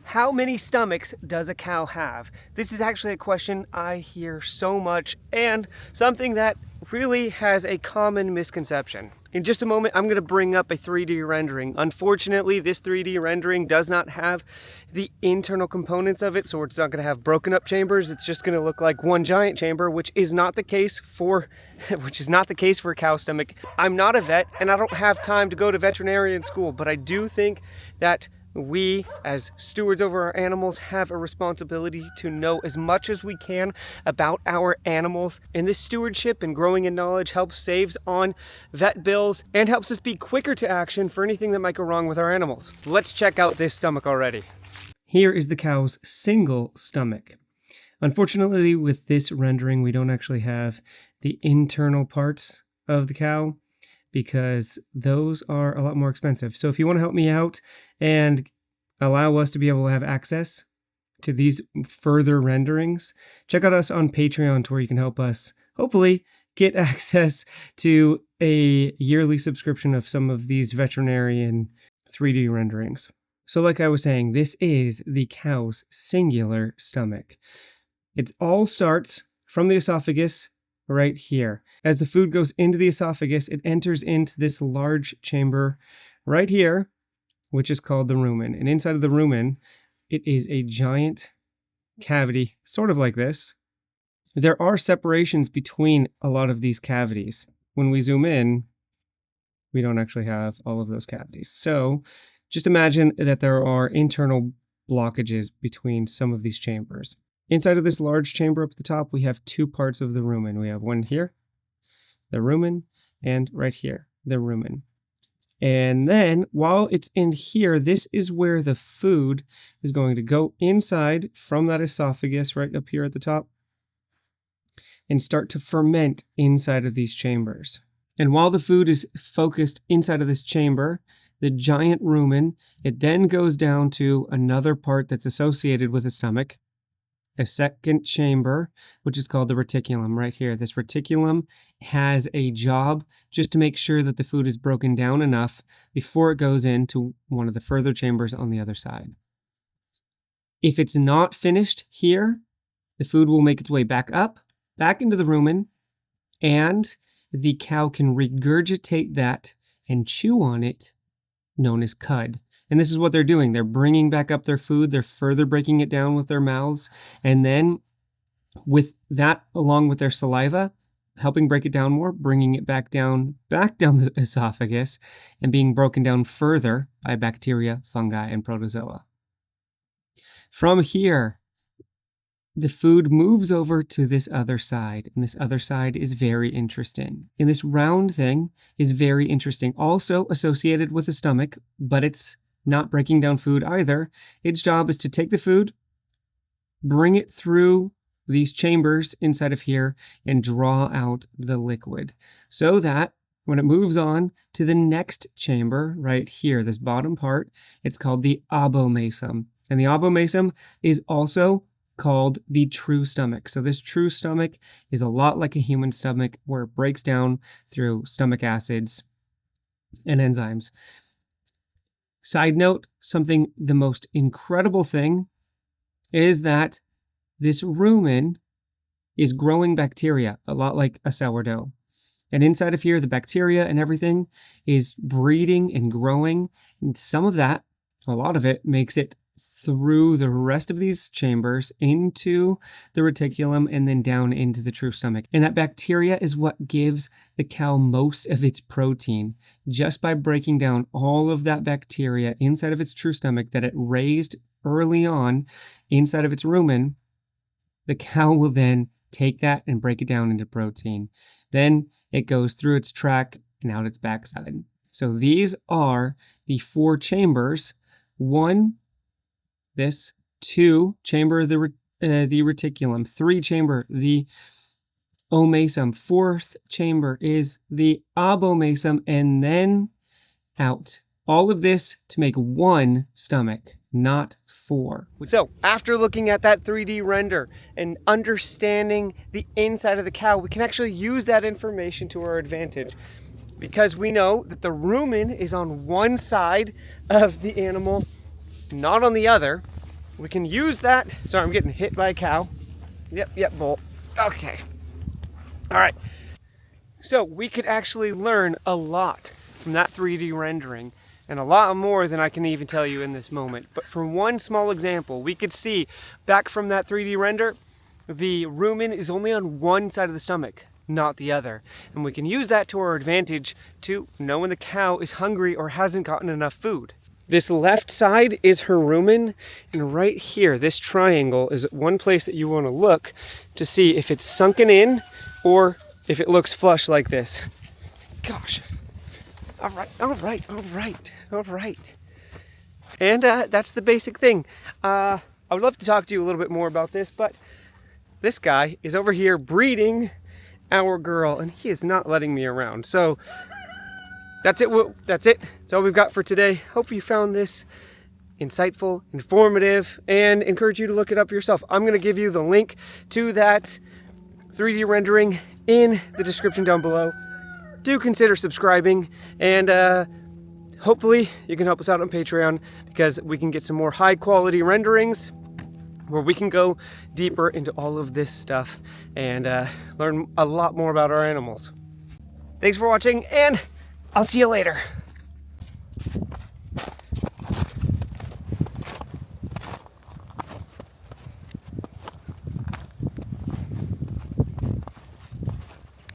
How many stomachs does a cow have? This is actually a question I hear so much, and something that really has a common misconception. In just a moment, I'm going to bring up a 3D rendering. Unfortunately, this 3D rendering does not have the internal components of it, so it's not going to have broken up chambers. It's just going to look like one giant chamber, which is not the case for a cow stomach. I'm not a vet, and I don't have time to go to veterinarian school, but I do think that we, as stewards over our animals, have a responsibility to know as much as we can about our animals. And this stewardship and growing in knowledge helps saves on vet bills and helps us be quicker to action for anything that might go wrong with our animals. Let's check out this stomach already. Here is the cow's single stomach. Unfortunately, with this rendering, we don't actually have the internal parts of the cow, because those are a lot more expensive. So if you want to help me out and allow us to be able to have access to these further renderings, check out us on Patreon, to where you can help us hopefully get access to a yearly subscription of some of these veterinarian 3D renderings. So like I was saying, this is the cow's singular stomach. It all starts from the esophagus right here. As the food goes into the esophagus, it enters into this large chamber right here, which is called the rumen. And inside of the rumen, it is a giant cavity, sort of like this. There are separations between a lot of these cavities. When we zoom in, we don't actually have all of those cavities. So just imagine that there are internal blockages between some of these chambers. Inside of this large chamber up at the top, we have two parts of the rumen. We have one here, the rumen, and right here, the rumen. And then while it's in here, this is where the food is going to go inside from that esophagus right up here at the top and start to ferment inside of these chambers. And while the food is focused inside of this chamber, the giant rumen, it then goes down to another part that's associated with the stomach, a second chamber, which is called the reticulum right here. This reticulum has a job just to make sure that the food is broken down enough before it goes into one of the further chambers on the other side. If it's not finished here, the food will make its way back up, back into the rumen, and the cow can regurgitate that and chew on it, known as cud. And this is what they're doing. They're bringing back up their food. They're further breaking it down with their mouths. And then with that, along with their saliva, helping break it down more, bringing it back down the esophagus, and being broken down further by bacteria, fungi, and protozoa. From here, the food moves over to this other side, and this other side is very interesting. And this round thing is very interesting, also associated with the stomach, but it's not breaking down food either. Its job is to take the food, bring it through these chambers inside of here, and draw out the liquid, so that when it moves on to the next chamber right here, this bottom part, it's called the abomasum. And the abomasum is also called the true stomach. So this true stomach is a lot like a human stomach, where it breaks down through stomach acids and enzymes. Side note, the most incredible thing is that this rumen is growing bacteria, a lot like a sourdough. And inside of here, the bacteria and everything is breeding and growing. And some of that, a lot of it, makes it through the rest of these chambers into the reticulum and then down into the true stomach. And that bacteria is what gives the cow most of its protein. Just by breaking down all of that bacteria inside of its true stomach that it raised early on inside of its rumen, the cow will then take that and break it down into protein. Then it goes through its tract and out its backside. So these are the four chambers. One, this, two, chamber the reticulum, three, chamber the omasum, fourth chamber is the abomasum, and then out. All of this to make one stomach, not four. So after looking at that 3D render and understanding the inside of the cow, we can actually use that information to our advantage, because we know that the rumen is on one side of the animal, not on the other. we can use that. Sorry, I'm getting hit by a cow. Yep, bull. Okay. All right. So we could actually learn a lot from that 3D rendering, and a lot more than I can even tell you in this moment. But from one small example, we could see back from that 3D render, the rumen is only on one side of the stomach, not the other. And we can use that to our advantage to know when the cow is hungry or hasn't gotten enough food. This left side is her rumen, and right here, this triangle is one place that you want to look to see if it's sunken in or if it looks flush like this. Gosh. All right. And that's the basic thing. I would love to talk to you a little bit more about this, but this guy is over here breeding our girl, and he is not letting me around. So that's it. That's all we've got for today. Hope you found this insightful, informative, and encourage you to look it up yourself. I'm going to give you the link to that 3D rendering in the description down below. Do consider subscribing, and hopefully you can help us out on Patreon, because we can get some more high quality renderings where we can go deeper into all of this stuff and learn a lot more about our animals. Thanks for watching, and I'll see you later.